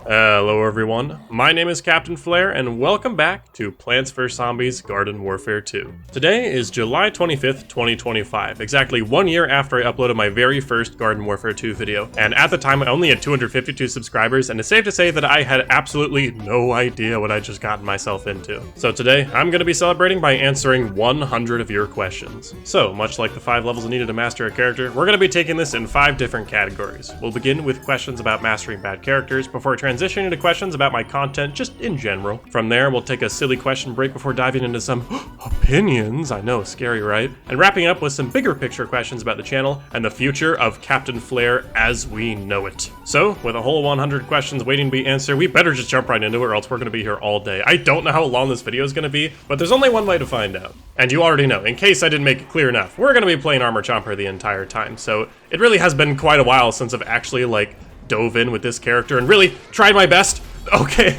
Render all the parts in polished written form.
Hello everyone, my name is Captain Flare and welcome back to Plants vs Zombies Garden Warfare 2. Today is July 25th, 2025, exactly 1 year after I uploaded my very first Garden Warfare 2 video, and at the time I only had 252 subscribers, and it's safe to say that I had absolutely no idea what I just gotten myself into. So today, I'm going to be celebrating by answering 100 of your questions. So, much like the 5 levels needed to master a character, we're going to be taking this in 5 different categories. We'll begin with questions about mastering bad characters before transitioning into questions about my content just in general. From there, we'll take a silly question break before diving into some opinions. I know, scary, right? And wrapping up with some bigger picture questions about the channel and the future of Captain Flare as we know it. So, with a whole 100 questions waiting to be answered, we better just jump right into it or else we're going to be here all day. I don't know how long this video is going to be, but there's only one way to find out. And you already know, in case I didn't make it clear enough, we're going to be playing Armor Chomper the entire time. So, it really has been quite a while since I've actually, dove in with this character and really tried my best. Okay,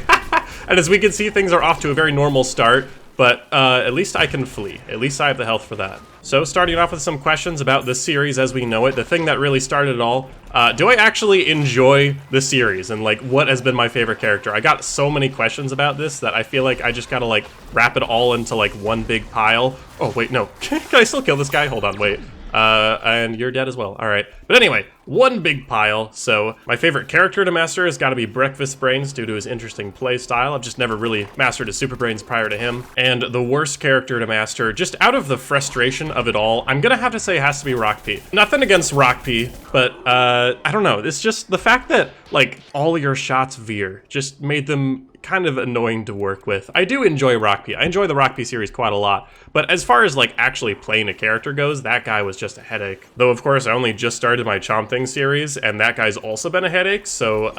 and as we can see, things are off to a very normal start, but at least I can flee. At least I have the health for that. So starting off with some questions about the series as we know it, the thing that really started it all, do I actually enjoy the series and what has been my favorite character? I got so many questions about this that I feel like I just gotta wrap it all into one big pile. Oh wait, no, can I still kill this guy? Hold on, wait. And you're dead as well. All right. But anyway, one big pile. So my favorite character to master has got to be Breakfast Brains due to his interesting play style. I've just never really mastered his Super Brains prior to him. And the worst character to master, just out of the frustration of it all, I'm gonna have to say it has to be Rock P. Nothing against Rock P, but I don't know. It's just the fact that all your shots veer just made them kind of annoying to work with. I do enjoy Rock P. I enjoy the Rock P series quite a lot, but as far as actually playing a character goes, that guy was just a headache. Though of course I only just started my Chomper series, and that guy's also been a headache, so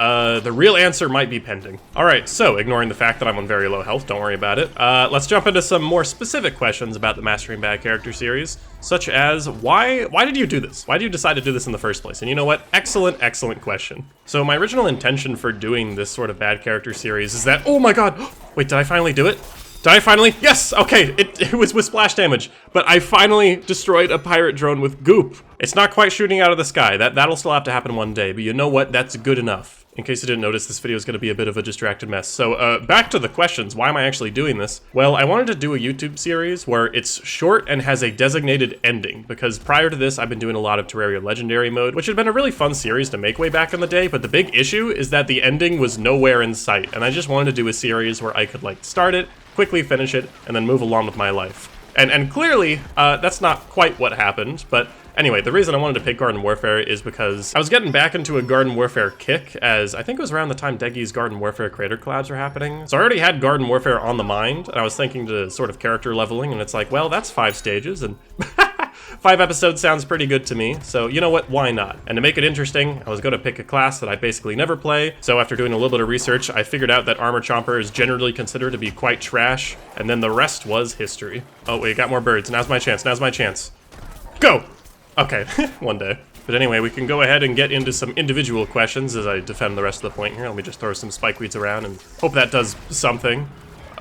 the real answer might be pending. Alright, so ignoring the fact that I'm on very low health, don't worry about it, let's jump into some more specific questions about the Mastering Bad Character series, such as, why did you do this? Why did you decide to do this in the first place? And you know what? Excellent question. So my original intention for doing this sort of bad character series is that, oh my god, wait, did I finally do it? Did I finally? Yes, okay, it was with splash damage, but I finally destroyed a pirate drone with goop. It's not quite shooting out of the sky, that'll still have to happen one day, but you know what, that's good enough. In case you didn't notice, this video is going to be a bit of a distracted mess. So, back to the questions. Why am I actually doing this? Well, I wanted to do a YouTube series where it's short and has a designated ending, because prior to this, I've been doing a lot of Terraria Legendary mode, which had been a really fun series to make way back in the day, but the big issue is that the ending was nowhere in sight, and I just wanted to do a series where I could, start it, quickly finish it, and then move along with my life. And clearly, that's not quite what happened, but anyway, the reason I wanted to pick Garden Warfare is because I was getting back into a Garden Warfare kick, as I think it was around the time Deggy's Garden Warfare creator collabs were happening. So I already had Garden Warfare on the mind, and I was thinking to sort of character leveling, and it's like, well, that's 5 stages, and 5 episodes sounds pretty good to me, so you know what, why not? And to make it interesting, I was going to pick a class that I basically never play, so after doing a little bit of research, I figured out that Armor Chomper is generally considered to be quite trash, and then the rest was history. Oh wait, got more birds, now's my chance, Go! Okay, one day. But anyway, we can go ahead and get into some individual questions as I defend the rest of the point here. Let me just throw some spike weeds around and hope that does something.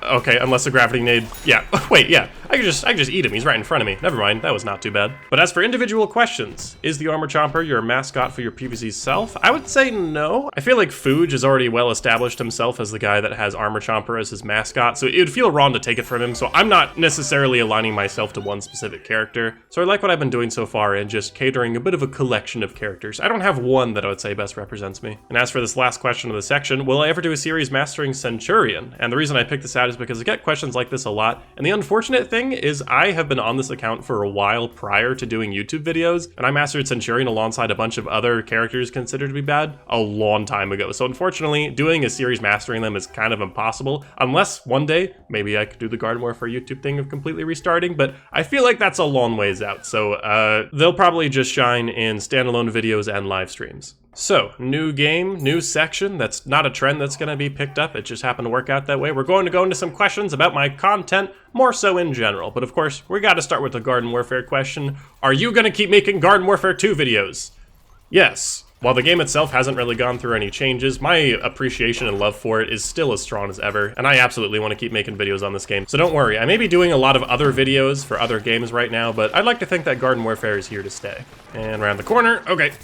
Okay, unless a gravity nade, yeah, wait, yeah, I can just eat him, he's right in front of me. Never mind, that was not too bad. But as for individual questions, is the Armor Chomper your mascot for your PvZ self? I would say no. I feel like Fuge has already well established himself as the guy that has Armor Chomper as his mascot, so it would feel wrong to take it from him, so I'm not necessarily aligning myself to one specific character. So I like what I've been doing so far and just catering a bit of a collection of characters. I don't have one that I would say best represents me. And as for this last question of the section, will I ever do a series mastering Centurion? And the reason I picked this out is because I get questions like this a lot, and the unfortunate thing is I have been on this account for a while prior to doing YouTube videos, and I mastered Centurion alongside a bunch of other characters considered to be bad a long time ago. So unfortunately, doing a series mastering them is kind of impossible, unless one day, maybe I could do the Garden Warfare YouTube thing of completely restarting, but I feel like that's a long ways out, so they'll probably just shine in standalone videos and live streams. So, new game, new section. That's not a trend that's going to be picked up. It just happened to work out that way. We're going to go into some questions about my content, more so in general. But of course, we got to start with the Garden Warfare question. Are you going to keep making Garden Warfare 2 videos? Yes. While the game itself hasn't really gone through any changes, my appreciation and love for it is still as strong as ever, and I absolutely want to keep making videos on this game. So don't worry, I may be doing a lot of other videos for other games right now, but I'd like to think that Garden Warfare is here to stay. And around the corner, okay.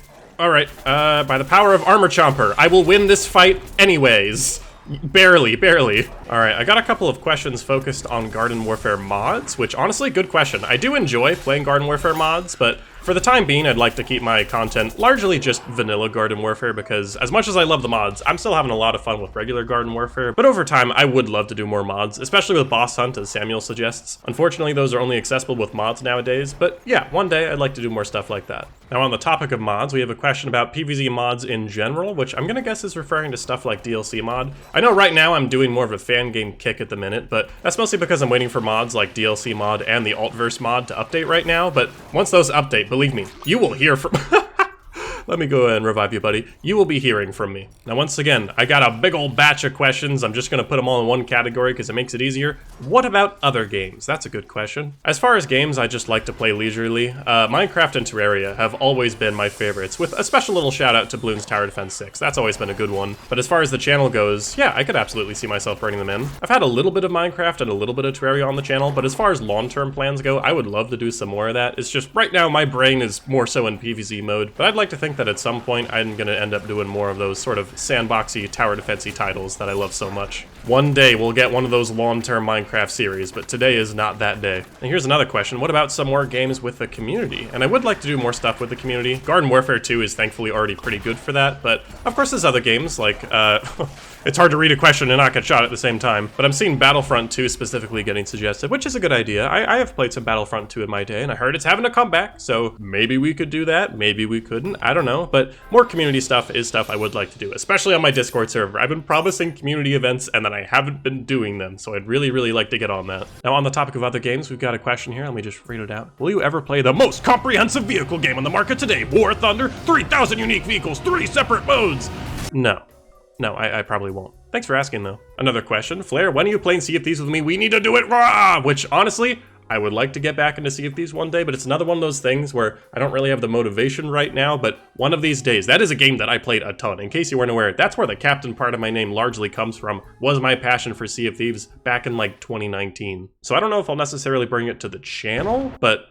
Alright, by the power of Armor Chomper, I will win this fight anyways. Barely. Alright, I got a couple of questions focused on Garden Warfare mods, which honestly, good question. I do enjoy playing Garden Warfare mods, but for the time being, I'd like to keep my content largely just vanilla Garden Warfare because as much as I love the mods, I'm still having a lot of fun with regular Garden Warfare, but over time, I would love to do more mods, especially with Boss Hunt, as Samuel suggests. Unfortunately, those are only accessible with mods nowadays, but yeah, one day I'd like to do more stuff like that. Now on the topic of mods, we have a question about PvZ mods in general, which I'm gonna guess is referring to stuff like DLC mod. I know right now I'm doing more of a fan game kick at the minute, but that's mostly because I'm waiting for mods like DLC mod and the Altverse mod to update right now, but once those update, believe me, you will hear from... Let me go ahead and revive you, buddy. You will be hearing from me. Now, once again, I got a big old batch of questions. I'm just gonna put them all in one category because it makes it easier. What about other games? That's a good question. As far as games I just like to play leisurely, Minecraft and Terraria have always been my favorites, with a special little shout out to Bloons Tower Defense 6. That's always been a good one. But as far as the channel goes, yeah, I could absolutely see myself bringing them in. I've had a little bit of Minecraft and a little bit of Terraria on the channel, but as far as long-term plans go, I would love to do some more of that. It's just, right now, my brain is more so in PvZ mode, but I'd like to think that at some point, I'm gonna end up doing more of those sort of sandboxy, tower defense-y titles that I love so much. One day we'll get one of those long-term Minecraft series, but today is not that day. And here's another question, what about some more games with the community? And I would like to do more stuff with the community. Garden Warfare 2 is thankfully already pretty good for that, but of course there's other games like, it's hard to read a question and not get shot at the same time, but I'm seeing Battlefront 2 specifically getting suggested, which is a good idea. I have played some Battlefront 2 in my day, and I heard it's having a comeback, so maybe we could do that, maybe we couldn't, I don't know, but more community stuff is stuff I would like to do, especially on my Discord server. I've been promising community events, and then I haven't been doing them, so I'd really like to get on that. Now, on the topic of other games, we've got a question here, let me just read it out. Will you ever play the most comprehensive vehicle game on the market today? War Thunder, 3,000 unique vehicles, 3 separate modes? No, I probably won't. Thanks for asking, though. Another question. Flair, when are you playing Sea of Thieves with me? We need to do it raw! Which, honestly, I would like to get back into Sea of Thieves one day, but it's another one of those things where I don't really have the motivation right now, but one of these days, that is a game that I played a ton. In case you weren't aware, that's where the captain part of my name largely comes from, was my passion for Sea of Thieves back in like 2019. So I don't know if I'll necessarily bring it to the channel, but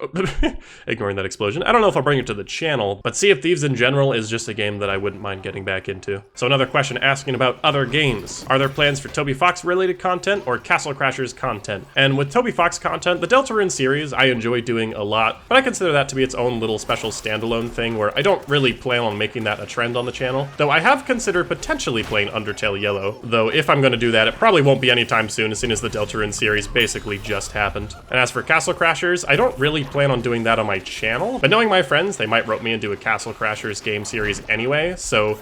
ignoring that explosion, I don't know if I'll bring it to the channel, but Sea of Thieves in general is just a game that I wouldn't mind getting back into. So another question asking about other games. Are there plans for Toby Fox related content or Castle Crashers content? And with Toby Fox content, the Deltarune series I enjoy doing a lot, but I consider that to be its own little special standalone thing where I don't really plan on making that a trend on the channel, though I have considered potentially playing Undertale Yellow, though if I'm going to do that, it probably won't be anytime soon, as soon as the Deltarune series basically just happened. And as for Castle Crashers, I don't really plan on doing that on my channel, but knowing my friends, they might rope me into a Castle Crashers game series anyway, so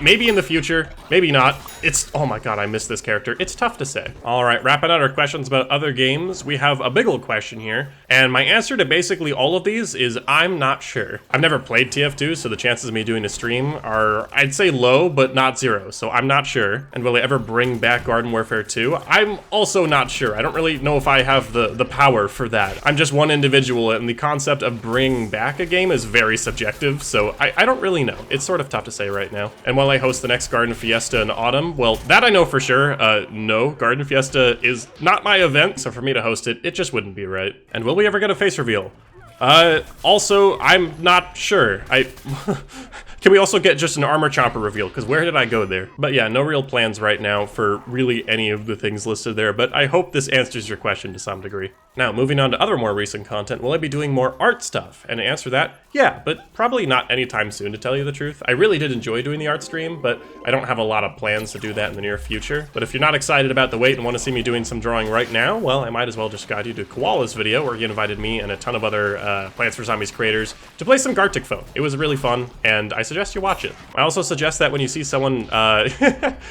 maybe in the future, maybe not. It's, oh my god, I miss this character. It's tough to say. Alright, wrapping out our questions about other games, we have a big old question here, and my answer to basically all of these is I'm not sure. I've never played TF2, so the chances of me doing a stream are, I'd say low, but not zero, so I'm not sure. And will I ever bring back Garden Warfare 2? I'm also not sure. I don't really know if I have the power for that. I'm just one individual, and the concept of bringing back a game is very subjective, so I don't really know. It's sort of tough to say right now. And will I host the next Garden Fiesta in autumn? Well, that I know for sure. No, Garden Fiesta is not my event, so for me to host it, it just wouldn't be right. And will we ever get a face reveal? Also, I'm not sure. Can we also get just an Armor Chomper reveal? Because where did I go there? But yeah, no real plans right now for really any of the things listed there, but I hope this answers your question to some degree. Now, moving on to other more recent content, will I be doing more art stuff? And to answer that, yeah, but probably not anytime soon, to tell you the truth. I really did enjoy doing the art stream, but I don't have a lot of plans to do that in the near future. But if you're not excited about the wait and want to see me doing some drawing right now, well, I might as well just guide you to Koala's video, where he invited me and a ton of other Plants vs. Zombies creators to play some Gartic Foe. It was really fun, and I suggest you watch it. I also suggest that when you see someone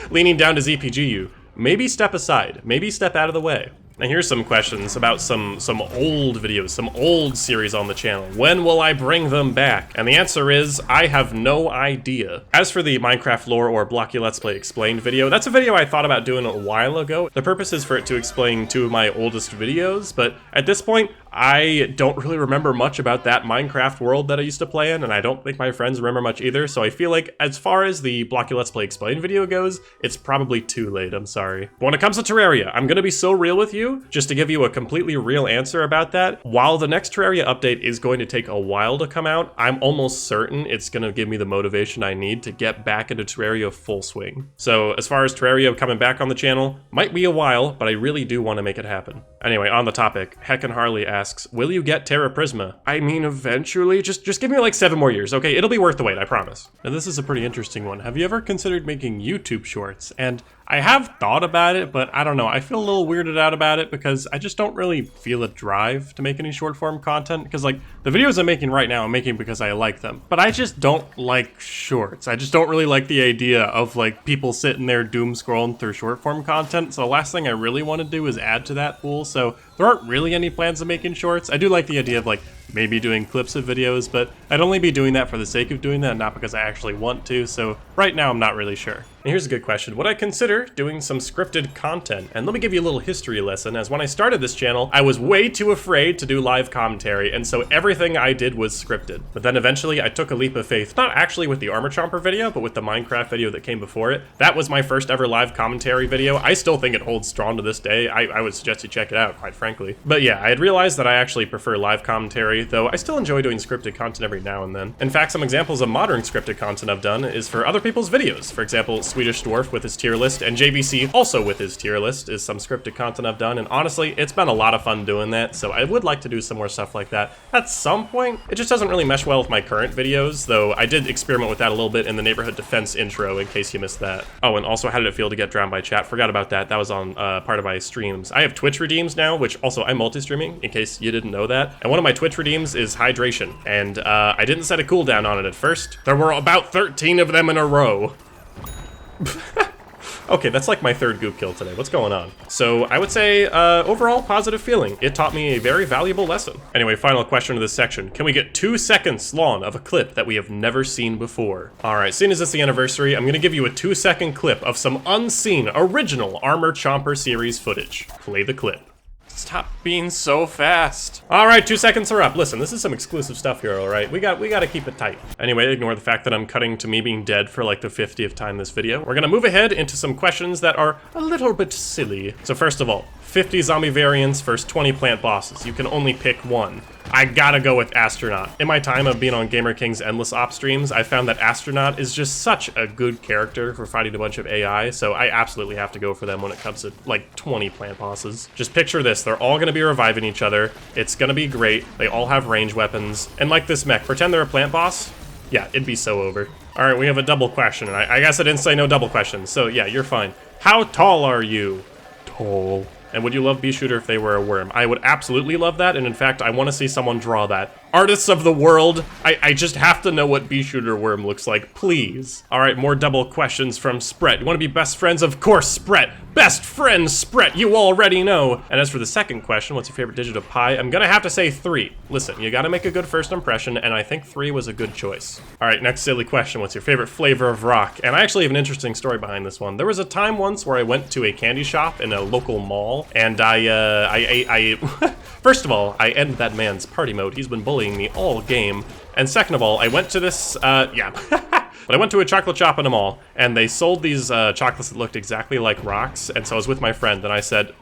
leaning down to ZPG you, maybe step aside, maybe step out of the way. Now here's some questions about some old videos, some old series on the channel. When will I bring them back? And the answer is, I have no idea. As for the Minecraft lore or Blocky Let's Play Explained video, that's a video I thought about doing a while ago. The purpose is for it to explain two of my oldest videos, but at this point, I don't really remember much about that Minecraft world that I used to play in, and I don't think my friends remember much either, so I feel like as far as the Blocky Let's Play Explain video goes, it's probably too late, I'm sorry. But when it comes to Terraria, I'm gonna be so real with you, just to give you a completely real answer about that. While the next Terraria update is going to take a while to come out, I'm almost certain it's gonna give me the motivation I need to get back into Terraria full swing. So as far as Terraria coming back on the channel, might be a while, but I really do want to make it happen. Anyway, on the topic, Heckin' Harley asks, will you get Terra Prisma? I mean, eventually, just give me like 7 more years, okay? It'll be worth the wait, I promise. Now this is a pretty interesting one. Have you ever considered making YouTube shorts? And I have thought about it, but I don't know. I feel a little weirded out about it because I just don't really feel a drive to make any short form content. Because like the videos I'm making right now, I'm making because I like them. But I just don't like shorts. I just don't really like the idea of like people sitting there doom scrolling through short form content. So the last thing I really want to do is add to that pool. So there aren't really any plans of making shorts. I do like the idea of like maybe doing clips of videos, but I'd only be doing that for the sake of doing that, not because I actually want to. So right now I'm not really sure. And here's a good question. Would I consider doing some scripted content? And let me give you a little history lesson, as when I started this channel, I was way too afraid to do live commentary, and so everything I did was scripted. But then eventually I took a leap of faith, not actually with the Armor Chomper video, but with the Minecraft video that came before it. That was my first ever live commentary video. I still think it holds strong to this day. I would suggest you check it out, quite frankly. But yeah, I had realized that I actually prefer live commentary, though I still enjoy doing scripted content every now and then. In fact, some examples of modern scripted content I've done is for other people's videos. For example, Swedish Dwarf with his tier list, and JVC also with his tier list is some scripted content I've done, and honestly, it's been a lot of fun doing that, so I would like to do some more stuff like that at some point. It just doesn't really mesh well with my current videos, though I did experiment with that a little bit in the Neighborhood Defense intro, in case you missed that. Oh, and also, how did it feel to get drowned by chat? Forgot about that. That was on part of my streams. I have Twitch redeems now, which also I'm multi-streaming, in case you didn't know that, and one of my Twitch redeems is hydration, and I didn't set a cooldown on it at first. There were about 13 of them in a row. Okay, that's like my third goop kill today. What's going on? So I would say overall positive feeling. It taught me a very valuable lesson. Anyway, final question of this section. Can we get 2 seconds long of a clip that we have never seen before? All right, seeing as it's the anniversary, I'm gonna give you a 2-second clip of some unseen, original Armor Chomper series footage. Play the clip. Stop being so fast. All right, 2 seconds are up. Listen, this is some exclusive stuff here, all right? We gotta keep it tight. Anyway, ignore the fact that I'm cutting to me being dead for like the 50th time this video. We're gonna move ahead into some questions that are a little bit silly. So first of all, 50 zombie variants versus 20 plant bosses. You can only pick one. I gotta go with Astronaut. In my time of being on Gamer King's Endless Op streams, I found that Astronaut is just such a good character for fighting a bunch of AI, so I absolutely have to go for them when it comes to like 20 plant bosses. Just picture this, they're all gonna be reviving each other. It's gonna be great. They all have range weapons. And like this mech, pretend they're a plant boss. Yeah, it'd be so over. All right, we have a double question. I guess I didn't say no double questions, so yeah, you're fine. How tall are you? Tall. And would you love Bee Shooter if they were a worm? I would absolutely love that, and in fact, I want to see someone draw that. Artists of the world, I just have to know what Bee Shooter worm looks like, please. All right, more double questions from Spret. You want to be best friends? Of course, Spret. Best friend, Spret, you already know. And as for the second question, what's your favorite digit of pi? I'm gonna have to say 3. Listen, you gotta make a good first impression, and I think 3 was a good choice. All right, next silly question. What's your favorite flavor of rock? And I actually have an interesting story behind this one. There was a time once where I went to a candy shop in a local mall, and I first of all, I ended that man's party mode. He's been bullying me all game. And second of all, I went to this, But I went to a chocolate shop in a mall, and they sold these chocolates that looked exactly like rocks, and so I was with my friend, and I said,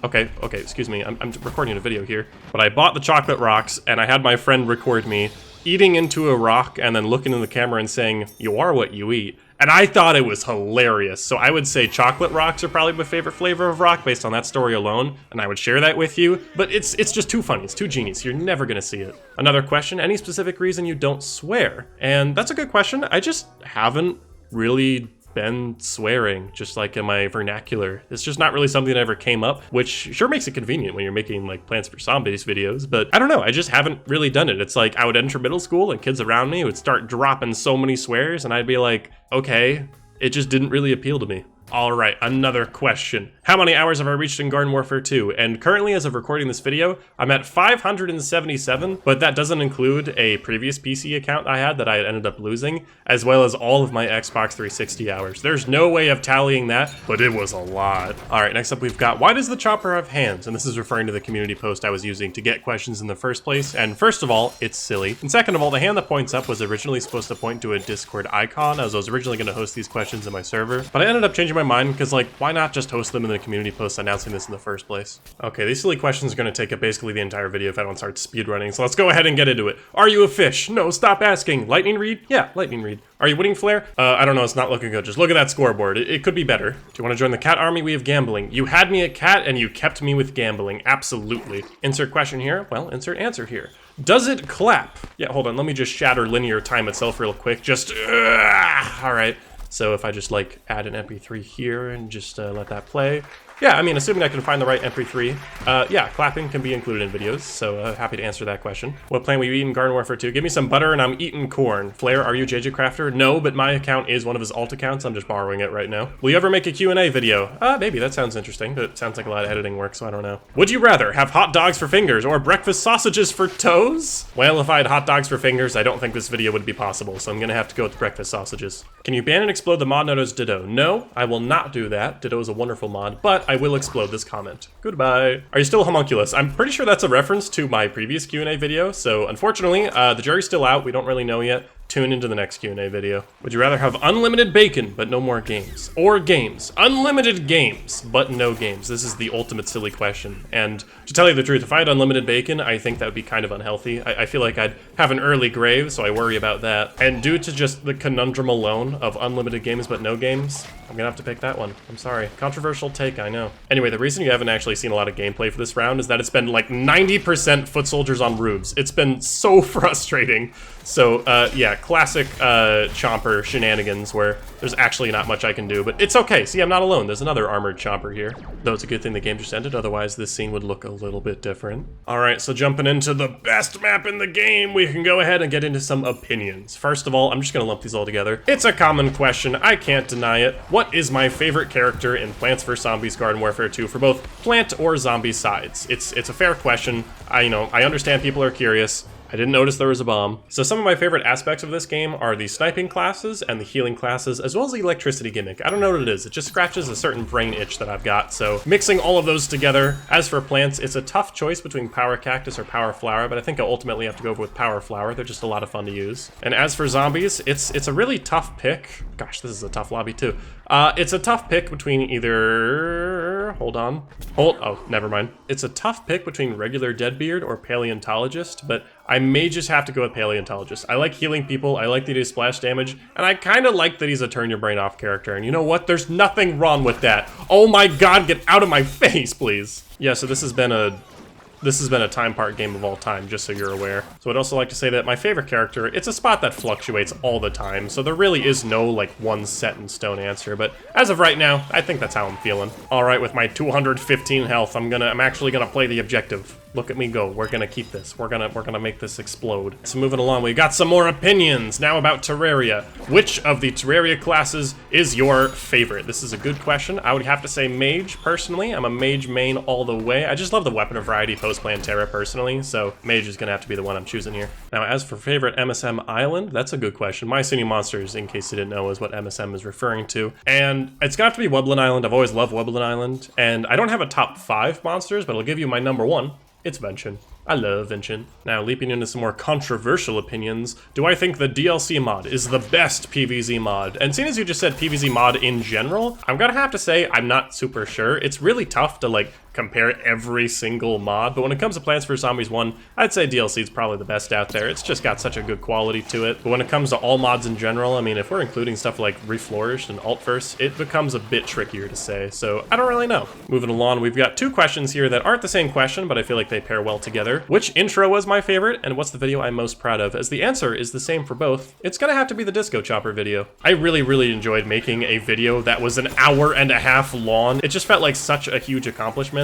okay, excuse me, I'm recording a video here. But I bought the chocolate rocks, and I had my friend record me eating into a rock and then looking in the camera and saying, "You are what you eat." And I thought it was hilarious. So I would say chocolate rocks are probably my favorite flavor of rock based on that story alone, and I would share that with you. But it's just too funny, it's too genius, you're never gonna see it. Another question, any specific reason you don't swear? And that's a good question. I just haven't really been swearing, just like in my vernacular. It's just not really something that ever came up, which sure makes it convenient when you're making like Plants vs. Zombies videos, but I don't know, I just haven't really done it. It's like I would enter middle school and kids around me would start dropping so many swears and I'd be like, okay, it just didn't really appeal to me. All right, another question. How many hours have I reached in Garden Warfare 2? And currently, as of recording this video, I'm at 577, but that doesn't include a previous PC account I had that I ended up losing, as well as all of my Xbox 360 hours. There's no way of tallying that, but it was a lot. All right, next up we've got, why does the Chomper have hands? And this is referring to the community post I was using to get questions in the first place. And first of all, it's silly. And second of all, the hand that points up was originally supposed to point to a Discord icon, as I was originally going to host these questions in my server, but I ended up changing my mind because, like, why not just host them in the community post announcing this in the first place? Okay, these silly questions are going to take up basically the entire video if I don't start speedrunning, so let's go ahead and get into it. Are you a fish? No, stop asking. Lightning read? Yeah, lightning read. Are you winning, Flare? I don't know, it's not looking good. Just look at that scoreboard. It could be better. Do you want to join the cat army? We have gambling. You had me at cat and you kept me with gambling. Absolutely. Insert question here. Well, insert answer here. Does it clap? Yeah, hold on. Let me just shatter linear time itself real quick. Just, all right. So if I just like add an MP3 here and just let that play. Yeah, I mean, assuming I can find the right MP3, yeah, clapping can be included in videos, so happy to answer that question. What plant will you eat in Garden Warfare 2? Give me some butter and I'm eating corn. Flare, are you JJ Crafter? No, but my account is one of his alt accounts. I'm just borrowing it right now. Will you ever make a Q&A video? Maybe. That sounds interesting, but it sounds like a lot of editing work, so I don't know. Would you rather have hot dogs for fingers or breakfast sausages for toes? Well, if I had hot dogs for fingers, I don't think this video would be possible, so I'm gonna have to go with breakfast sausages. Can you ban and explode the mod known as Ditto? No, I will not do that. Ditto is a wonderful mod, but I will explode this comment. Goodbye. Are you still homunculus? I'm pretty sure that's a reference to my previous Q&A video, so unfortunately, the jury's still out. We don't really know yet. Tune into the next Q&A video. Would you rather have unlimited bacon, but no more games? Or games? Unlimited games, but no games. This is the ultimate silly question. And to tell you the truth, if I had unlimited bacon, I think that would be kind of unhealthy. I feel like I'd have an early grave, so I worry about that. And due to just the conundrum alone of unlimited games, but no games, I'm gonna have to pick that one. I'm sorry. Controversial take, I know. Anyway, the reason you haven't actually seen a lot of gameplay for this round is that it's been like 90% foot soldiers on roofs. It's been so frustrating. So, yeah, classic Chomper shenanigans where there's actually not much I can do, but it's okay. See, I'm not alone. There's another armored Chomper here. Though it's a good thing the game just ended, otherwise this scene would look a little bit different. All right, so jumping into the best map in the game, we can go ahead and get into some opinions. First of all, I'm just gonna lump these all together. It's a common question, I can't deny it. What is my favorite character in Plants vs. Zombies Garden Warfare 2 for both plant or zombie sides? It's a fair question. I understand people are curious. I didn't notice there was a bomb. So some of my favorite aspects of this game are the sniping classes and the healing classes, as well as the electricity gimmick. I don't know what it is. It just scratches a certain brain itch that I've got. So mixing all of those together. As for plants, it's a tough choice between Power Cactus or Power Flower, but I think I'll ultimately have to go with Power Flower. They're just a lot of fun to use. And as for zombies, it's a really tough pick. Gosh, this is a tough lobby too. It's a tough pick between either... Oh, never mind. It's a tough pick between regular Deadbeard or Paleontologist, but I may just have to go with Paleontologist. I like healing people, I like that he does splash damage, and I kind of like that he's a turn your brain off character. And you know what? There's nothing wrong with that. Oh my god, get out of my face, please. Yeah, so this has been a time part game of all time, just so you're aware. So I'd also like to say that my favorite character, it's a spot that fluctuates all the time, so there really is no, like, one set in stone answer, but as of right now, I think that's how I'm feeling. All right, with my 215 health, I'm actually gonna play the objective. Look at me go. We're gonna keep this. We're gonna make this explode. So moving along, we got some more opinions now about Terraria. Which of the Terraria classes is your favorite? This is a good question. I would have to say Mage, personally. I'm a Mage main all the way. I just love the weapon of variety post-Plantera, personally, so Mage is gonna have to be the one I'm choosing here. Now, as for favorite MSM island, that's a good question. My City Monsters, in case you didn't know, is what MSM is referring to. And it's gonna have to be Wublin Island. I've always loved Wublin Island. And I don't have a top 5 monsters, but I'll give you my number 1. It's Vention. I love Vention. Now, leaping into some more controversial opinions, do I think the DLC mod is the best PvZ mod? And seeing as you just said PvZ mod in general, I'm gonna have to say I'm not super sure. It's really tough to, like, compare every single mod, but when it comes to Plants vs. Zombies 1, I'd say DLC is probably the best out there. It's just got such a good quality to it. But when it comes to all mods in general, I mean, if we're including stuff like Reflourished and Altverse, it becomes a bit trickier to say, so I don't really know. Moving along, we've got 2 questions here that aren't the same question, but I feel like they pair well together. Which intro was my favorite, and what's the video I'm most proud of? As the answer is the same for both, it's gonna have to be the Disco Chopper video. I really enjoyed making a video that was an hour and a half long. It just felt like such a huge accomplishment.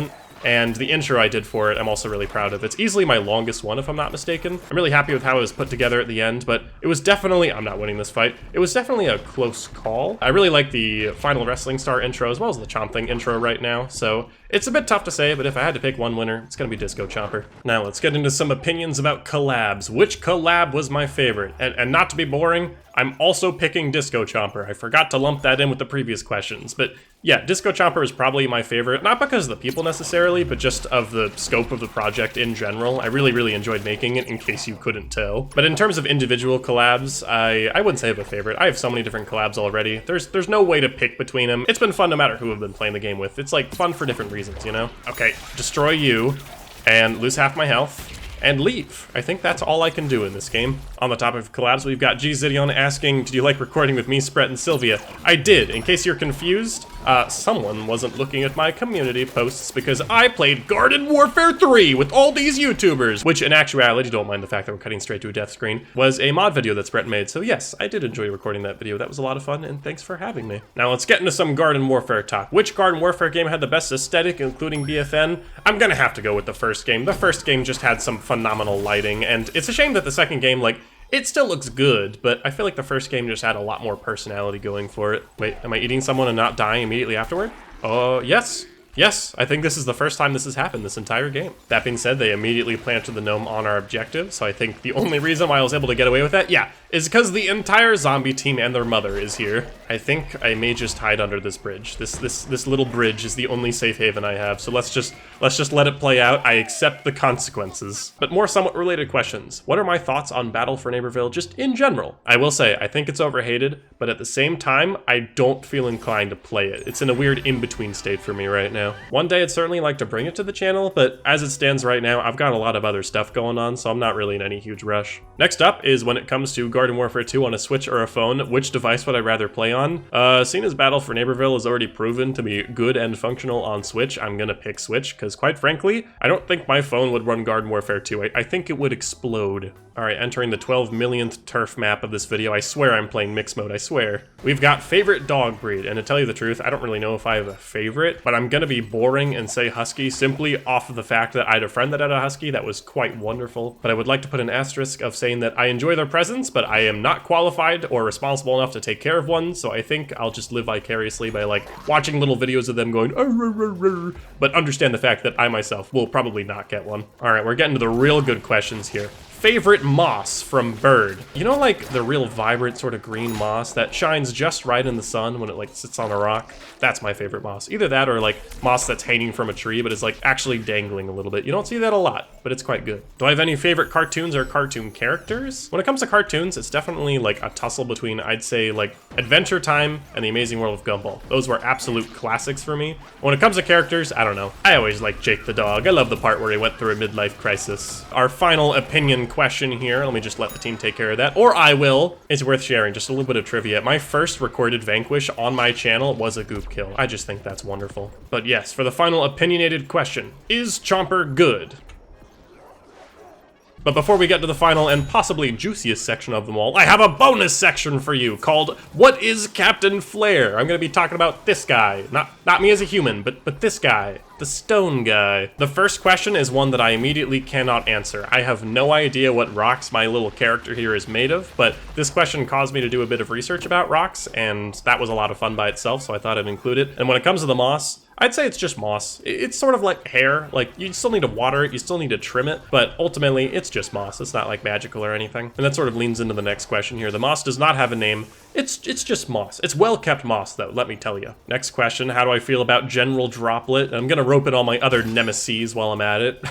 and the intro I did for it I'm also really proud of. It's easily my longest one if I'm not mistaken. I'm really happy with how it was put together at the end, but it was definitely, I'm not winning this fight, it was definitely a close call. I really like the Final Wrestling Star intro as well as the Chomp Thing intro right now, so it's a bit tough to say, but if I had to pick one winner, it's gonna be Disco Chomper. Now let's get into some opinions about collabs. Which collab was my favorite? And not to be boring, I'm also picking Disco Chomper. I forgot to lump that in with the previous questions, but yeah, Disco Chomper is probably my favorite, not because of the people necessarily, but just of the scope of the project in general. I really enjoyed making it, in case you couldn't tell. But in terms of individual collabs, I wouldn't say I have a favorite. I have so many different collabs already. There's no way to pick between them. It's been fun no matter who I've been playing the game with. It's like fun for different reasons, you know? Okay, destroy you, and lose half my health. And leave. I think that's all I can do in this game. On the topic of collabs, we've got G Zidion asking, did you like recording with me, Spret, and Sylvia? I did. In case you're confused, someone wasn't looking at my community posts because I played Garden Warfare 3 with all these YouTubers, which in actuality, don't mind the fact that we're cutting straight to a death screen, was a mod video that Spret made. So yes, I did enjoy recording that video. That was a lot of fun, and thanks for having me. Now let's get into some Garden Warfare talk. Which Garden Warfare game had the best aesthetic, including BFN? I'm gonna have to go with the first game. The first game just had some phenomenal lighting, and it's a shame that the second game, like, it still looks good, but I feel like the first game just had a lot more personality going for it. Wait, am I eating someone and not dying immediately afterward? Oh, yes. Yes, I think this is the first time this has happened this entire game. That being said, they immediately planted the gnome on our objective, so I think the only reason why I was able to get away with that, yeah, is because the entire zombie team and their mother is here. I think I may just hide under this bridge. This little bridge is the only safe haven I have, so let's just let it play out. I accept the consequences. But more somewhat related questions. What are my thoughts on Battle for Neighborville just in general? I will say, I think it's overhated, but at the same time, I don't feel inclined to play it. It's in a weird in-between state for me right now. One day I'd certainly like to bring it to the channel, but as it stands right now, I've got a lot of other stuff going on, so I'm not really in any huge rush. Next up is when it comes to Garden Warfare 2 on a Switch or a phone, which device would I rather play on? Seeing as Battle for Neighborville is already proven to be good and functional on Switch, I'm gonna pick Switch, because quite frankly, I don't think my phone would run Garden Warfare 2. I think it would explode. Alright, entering the 12 millionth turf map of this video. I swear I'm playing mixed mode, I swear. We've got favorite dog breed, and to tell you the truth, I don't really know if I have a favorite, but I'm gonna be boring and say Husky simply off of the fact that I had a friend that had a Husky that was quite wonderful. But I would like to put an asterisk of saying that I enjoy their presence, but I am not qualified or responsible enough to take care of one, so I think I'll just live vicariously by like watching little videos of them going "Arr, arr, arr," but understand the fact that I myself will probably not get one. Alright, we're getting to the real good questions here. Favorite moss from Bird. You know, like the real vibrant sort of green moss that shines just right in the sun when it like sits on a rock? That's my favorite moss. Either that or like moss that's hanging from a tree but is like actually dangling a little bit. You don't see that a lot, but it's quite good. Do I have any favorite cartoons or cartoon characters? When it comes to cartoons, it's definitely like a tussle between, I'd say, like Adventure Time and The Amazing World of Gumball. Those were absolute classics for me. When it comes to characters, I don't know. I always liked Jake the dog. I love the part where he went through a midlife crisis. Our final opinion question here, let me just let the team take care of that, or I will. It's worth sharing, just a little bit of trivia. My first recorded Vanquish on my channel was a goop kill. I just think that's wonderful. But yes, for the final opinionated question, is Chomper good? But before we get to the final and possibly juiciest section of them all, I have a bonus section for you called What is Captain Flair? I'm gonna be talking about this guy. Not me as a human, but this guy. The stone guy. The first question is one that I immediately cannot answer. I have no idea what rocks my little character here is made of, but this question caused me to do a bit of research about rocks, and that was a lot of fun by itself, so I thought I'd include it. And when it comes to the moss, I'd say it's just moss. It's sort of like hair. Like, you still need to water it, you still need to trim it, but ultimately, it's just moss. It's not like magical or anything. And that sort of leans into the next question here. The moss does not have a name. It's just moss. It's well-kept moss, though, let me tell you. Next question, how do I feel about General Droplet? I'm gonna rope in all my other nemesis while I'm at it.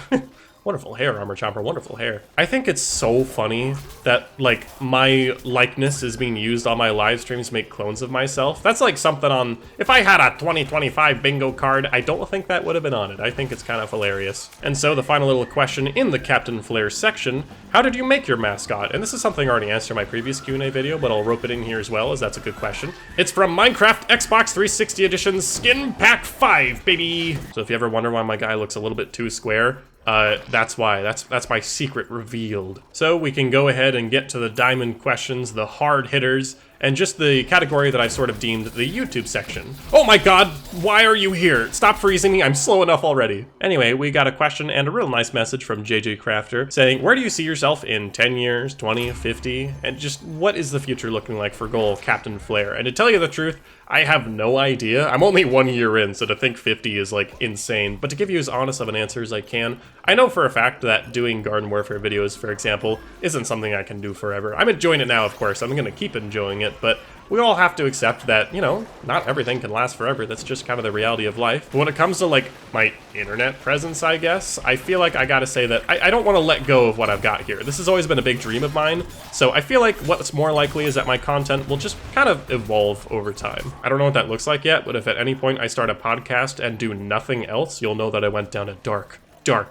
Wonderful hair, Armor Chomper, wonderful hair. I think it's so funny that, like, my likeness is being used on my live streams to make clones of myself. That's like something on, if I had a 2025 bingo card, I don't think that would have been on it. I think it's kind of hilarious. And so the final little question in the Captain Flair section, how did you make your mascot? And this is something I already answered in my previous Q&A video, but I'll rope it in here as well, as that's a good question. It's from Minecraft Xbox 360 Edition Skin Pack 5, baby! So if you ever wonder why my guy looks a little bit too square, that's why. That's my secret revealed. So we can go ahead and get to the diamond questions, the hard hitters. and just the category that I sort of deemed the YouTube section. Oh my god, why are you here? Stop freezing me, I'm slow enough already. Anyway, we got a question and a real nice message from JJ Crafter saying, where do you see yourself in 10 years, 20, 50, and just what is the future looking like for goal Captain Flair? And to tell you the truth, I have no idea. I'm only 1 year in, so to think 50 is like insane. But to give you as honest of an answer as I can, I know for a fact that doing Garden Warfare videos, for example, isn't something I can do forever. I'm enjoying it now, of course. I'm gonna keep enjoying it, but we all have to accept that, you know, not everything can last forever. That's just kind of the reality of life. But when it comes to, like, my internet presence, I guess, I feel like I gotta say that I don't want to let go of what I've got here. This has always been a big dream of mine, so I feel like what's more likely is that my content will just kind of evolve over time. I don't know what that looks like yet, but if at any point I start a podcast and do nothing else, you'll know that I went down a dark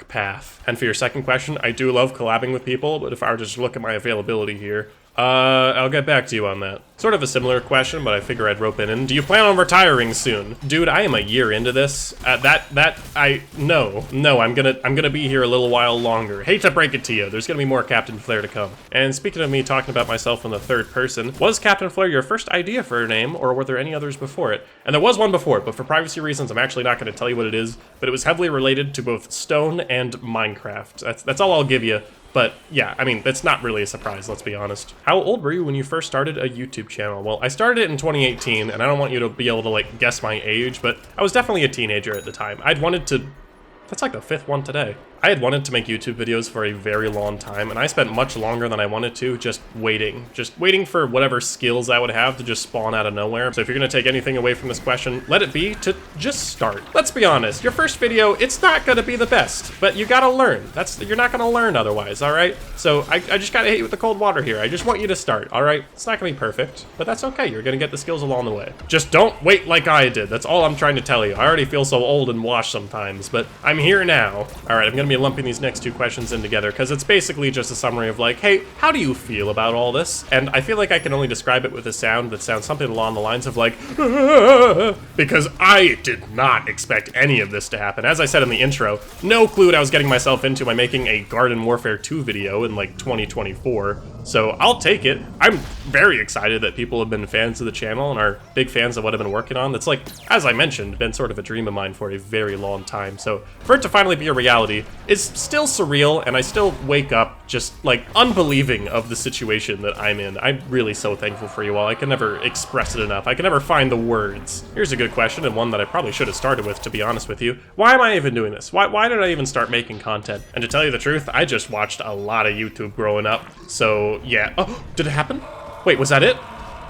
path. And for your second question, I do love collabing with people, but if I were to just look at my availability here, I'll get back to you on that. Sort of a similar question, but I figure I'd rope it in. Do you plan on retiring soon? Dude, I am a year into this. No, I'm gonna be here a little while longer. Hate to break it to you, there's gonna be more Captain Flair to come. And speaking of me talking about myself in the third person, was Captain Flair your first idea for a name, or were there any others before it? And there was one before it, but for privacy reasons, I'm actually not gonna tell you what it is, but it was heavily related to both Stone and Minecraft. That's all I'll give you. But yeah, I mean, that's not really a surprise, let's be honest. How old were you when you first started a YouTube channel? Well, I started it in 2018, and I don't want you to be able to, like, guess my age, but I was definitely a teenager at the time. I'd wanted to... That's like the 5th one today. I had wanted to make YouTube videos for a very long time, and I spent much longer than I wanted to just waiting for whatever skills I would have to just spawn out of nowhere. So if you're gonna take anything away from this question, let it be to just start. Let's be honest, your first video, it's not gonna be the best, but you gotta learn. You're not gonna learn otherwise, all right? So I just gotta hit you with the cold water here. I just want you to start, all right? It's not gonna be perfect, but that's okay. You're gonna get the skills along the way. Just don't wait like I did. That's all I'm trying to tell you. I already feel so old and washed sometimes, but I'm here now. All right, I'm gonna be lumping these next two questions in together because it's basically just a summary of like, hey, how do you feel about all this? And I feel like I can only describe it with a sound that sounds something along the lines of like, because I did not expect any of this to happen. As I said in the intro, no clue what I was getting myself into by making a Garden Warfare 2 video in like 2024. So I'll take it. I'm very excited that people have been fans of the channel and are big fans of what I've been working on. That's like, as I mentioned, been sort of a dream of mine for a very long time. So for it to finally be a reality is still surreal, and I still wake up just like unbelieving of the situation that I'm in. I'm really so thankful for you all. I can never express it enough. I can never find the words. Here's a good question, and one that I probably should have started with, to be honest with you. Why am I even doing this? Why did I even start making content? And to tell you the truth, I just watched a lot of YouTube growing up. So yeah. Oh, did it happen? Wait, was that it?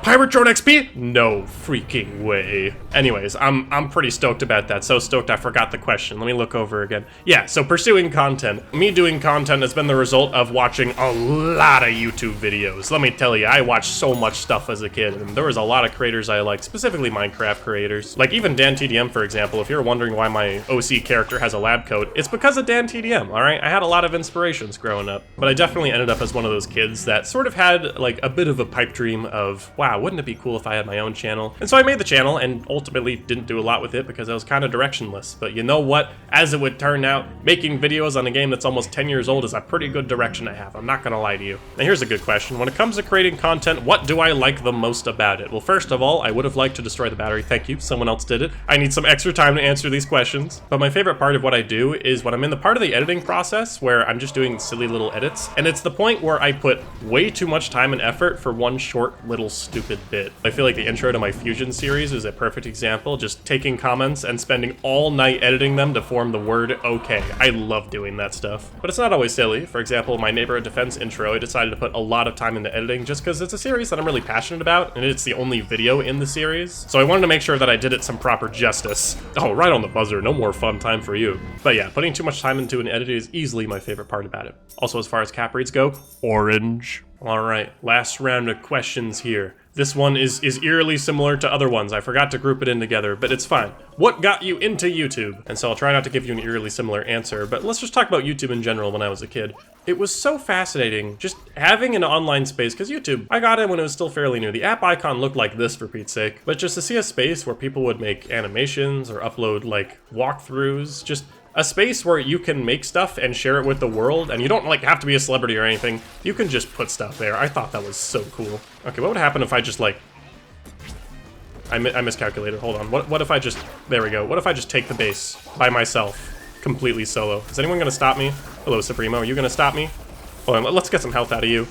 Pirate Drone XP? No freaking way. Anyways, I'm pretty stoked about that. So stoked I forgot the question. Let me look over again. Yeah, so pursuing content. Me doing content has been the result of watching a lot of YouTube videos. Let me tell you, I watched so much stuff as a kid, and there was a lot of creators I liked, specifically Minecraft creators. Like even Dan TDM, for example. If you're wondering why my OC character has a lab coat, it's because of Dan TDM, all right? I had a lot of inspirations growing up, but I definitely ended up as one of those kids that sort of had like a bit of a pipe dream of, wow, wouldn't it be cool if I had my own channel? And so I made the channel and ultimately didn't do a lot with it because I was kind of directionless. But you know what? As it would turn out, making videos on a game that's almost 10 years old is a pretty good direction to have. I'm not gonna lie to you. Now here's a good question. When it comes to creating content, what do I like the most about it? Well, first of all, I would have liked to destroy the battery. Thank you, someone else did it. I need some extra time to answer these questions. But my favorite part of what I do is when I'm in the part of the editing process where I'm just doing silly little edits, and it's the point where I put way too much time and effort for one short little stupid bit. I feel like the intro to my Fusion series is a perfect example, just taking comments and spending all night editing them to form the word okay. I love doing that stuff. But it's not always silly. For example, my Neighborhood Defense intro, I decided to put a lot of time into editing just because it's a series that I'm really passionate about, and it's the only video in the series. So I wanted to make sure that I did it some proper justice. Oh, right on the buzzer, no more fun time for you. But yeah, putting too much time into an edit is easily my favorite part about it. Also, as far as cap reads go, orange. All right, last round of questions here. This one is eerily similar to other ones. I forgot to group it in together, but it's fine. What got you into YouTube? And so I'll try not to give you an eerily similar answer, but let's just talk about YouTube in general when I was a kid. It was so fascinating just having an online space, because YouTube, I got in when it was still fairly new. The app icon looked like this, for Pete's sake, but just to see a space where people would make animations or upload like walkthroughs, just a space where you can make stuff and share it with the world, and you don't like have to be a celebrity or anything. You can just put stuff there. I thought that was so cool. Okay, what would happen if I just like... I miscalculated, hold on. What if I just... There we go. What if I just take the base by myself, completely solo? Is anyone gonna stop me? Hello, Supremo, are you gonna stop me? Hold on, let's get some health out of you.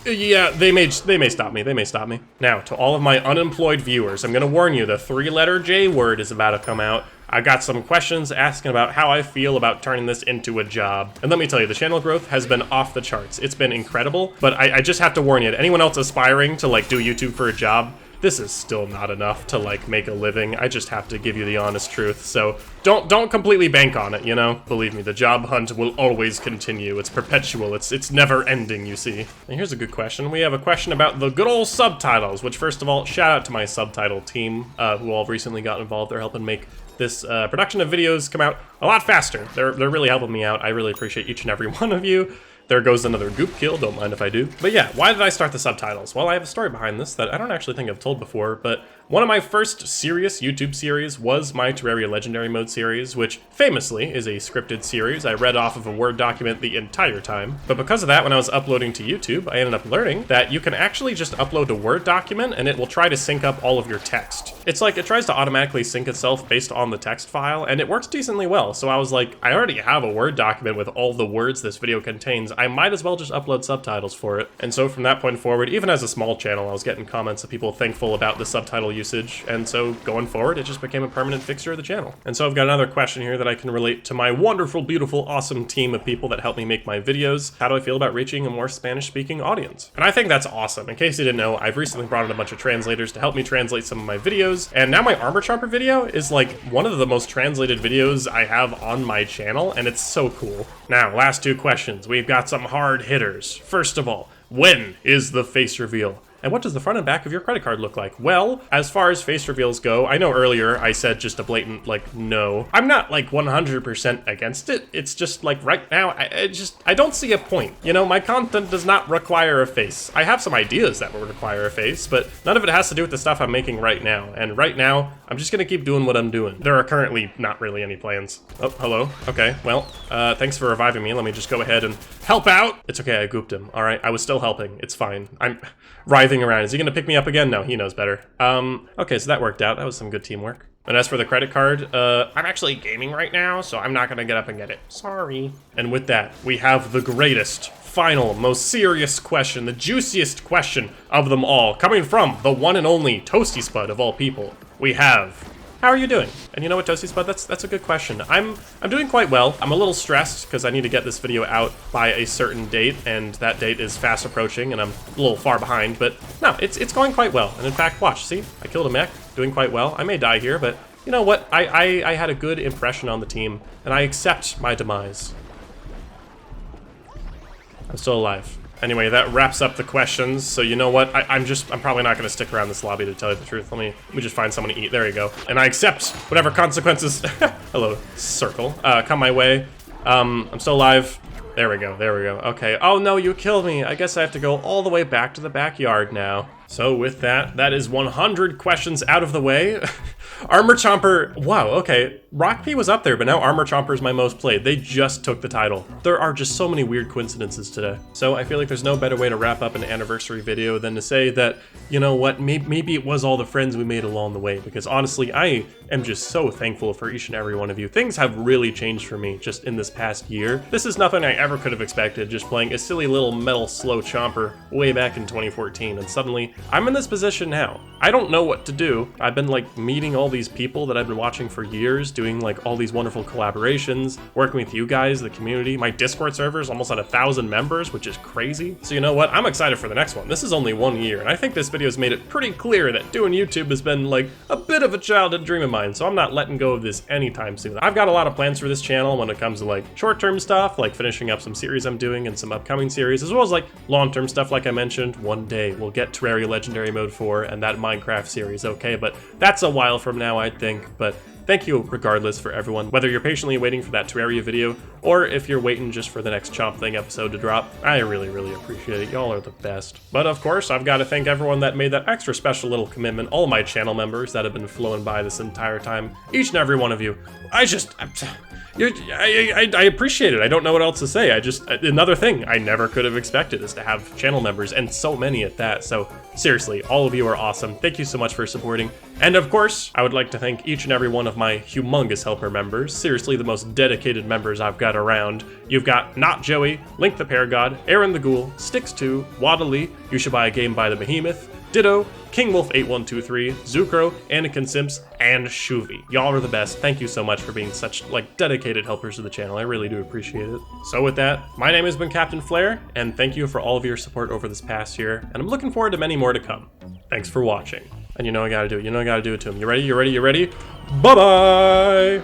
Yeah, they may stop me. They may stop me. Now, to all of my unemployed viewers, I'm gonna warn you, the 3-letter J word is about to come out. I got some questions asking about how I feel about turning this into a job. And let me tell you, the channel growth has been off the charts. It's been incredible, but I just have to warn you, anyone else aspiring to like do YouTube for a job, this is still not enough to like make a living. I just have to give you the honest truth. So don't completely bank on it, you know? Believe me, the job hunt will always continue. It's perpetual. It's never ending, you see. And here's a good question. We have a question about the good old subtitles, which first of all, shout out to my subtitle team, who all recently got involved. They're helping make this production of videos come out a lot faster. They're really helping me out. I really appreciate each and every one of you. There goes another goop kill, don't mind if I do. But yeah, why did I start the subtitles? Well, I have a story behind this that I don't actually think I've told before, but one of my first serious YouTube series was my Terraria Legendary Mode series, which famously is a scripted series. I read off of a Word document the entire time. But because of that, when I was uploading to YouTube, I ended up learning that you can actually just upload a Word document and it will try to sync up all of your text. It's like it tries to automatically sync itself based on the text file, and it works decently well. So I was like, I already have a Word document with all the words this video contains. I might as well just upload subtitles for it. And so from that point forward, even as a small channel, I was getting comments of people thankful about the subtitle usage. And so going forward, it just became a permanent fixture of the channel. And so I've got another question here that I can relate to my wonderful, beautiful, awesome team of people that help me make my videos. How do I feel about reaching a more Spanish-speaking audience? And I think that's awesome. In case you didn't know, I've recently brought in a bunch of translators to help me translate some of my videos. And now my Armor Chomper video is like one of the most translated videos I have on my channel, and it's so cool. Now, last two questions. We've got some hard hitters. First of all, when is the face reveal? And what does the front and back of your credit card look like? Well, as far as face reveals go, I know earlier I said just a blatant, like, no. I'm not, like, 100% against it. It's just, like, right now, I don't see a point. You know, my content does not require a face. I have some ideas that would require a face, but none of it has to do with the stuff I'm making right now. And right now, I'm just gonna keep doing what I'm doing. There are currently not really any plans. Oh, hello. Okay, well, thanks for reviving me. Let me just go ahead and help out. It's okay, I gooped him. All right, I was still helping. It's fine. I'm writhing around. Is he gonna pick me up again? No, he knows better. Okay, so that worked out. That was some good teamwork. And as for the credit card, I'm actually gaming right now, so I'm not gonna get up and get it. Sorry. And with that, we have the greatest, final, most serious question, the juiciest question of them all, coming from the one and only Toasty Spud of all people. We have... How are you doing? And you know what, Toasty Spud, that's a good question. I'm doing quite well. I'm a little stressed because I need to get this video out by a certain date, and that date is fast approaching, and I'm a little far behind, but no, it's going quite well. And in fact, watch, see? I killed a mech, doing quite well. I may die here, but you know what? I had a good impression on the team, and I accept my demise. I'm still alive. Anyway, that wraps up the questions, so you know what? I'm probably not gonna stick around this lobby to tell you the truth. Let me just find someone to eat. There you go. And I accept whatever consequences, hello, circle, come my way. I'm still alive. There we go, there we go. Okay, oh no, you killed me. I guess I have to go all the way back to the backyard now. So with that, that is 100 questions out of the way. Armor Chomper, wow, okay. Rock P was up there, but now Armor Chomper is my most played. They just took the title. There are just so many weird coincidences today. So I feel like there's no better way to wrap up an anniversary video than to say that, you know what, maybe it was all the friends we made along the way, because honestly, I am just so thankful for each and every one of you. Things have really changed for me just in this past year. This is nothing I ever could have expected, just playing a silly little metal slow Chomper way back in 2014, and suddenly I'm in this position now. I don't know what to do. I've been like meeting all these people that I've been watching for years, doing like all these wonderful collaborations, working with you guys, the community. My Discord server is almost at 1,000 members, which is crazy. So you know what? I'm excited for the next one. This is only 1 year, and I think this video has made it pretty clear that doing YouTube has been like a bit of a childhood dream of mine, so I'm not letting go of this anytime soon. I've got a lot of plans for this channel when it comes to like short-term stuff, like finishing up some series I'm doing and some upcoming series, as well as like long-term stuff like I mentioned. One day we'll get Terraria Legendary Mode 4 and that Minecraft series, okay? But that's a while from now, I think. But thank you regardless for everyone, whether you're patiently waiting for that Terraria video, or if you're waiting just for the next Chomp Thing episode to drop. I really, really appreciate it. Y'all are the best. But of course, I've got to thank everyone that made that extra special little commitment, all my channel members that have been flowing by this entire time, each and every one of you. I appreciate it. I don't know what else to say. Another thing I never could have expected is to have channel members, and so many at that. So seriously, all of you are awesome. Thank you so much for supporting. And of course, I would like to thank each and every one of my humongous helper members. Seriously, the most dedicated members I've got around. You've got Not Joey, Link the Paragod, Aaron the Ghoul, Styx2, Wadley, You Should Buy a Game by the Behemoth, Ditto, King Wolf 8123, Zucro, Anakin Simps, and Shuvi. Y'all are the best. Thank you so much for being such dedicated helpers of the channel. I really do appreciate it. So with that, my name has been Captain Flare, and thank you for all of your support over this past year, and I'm looking forward to many more to come. Thanks for watching. And you know I gotta do it. You know I gotta do it to him. You ready? You ready? You ready? Bye-bye!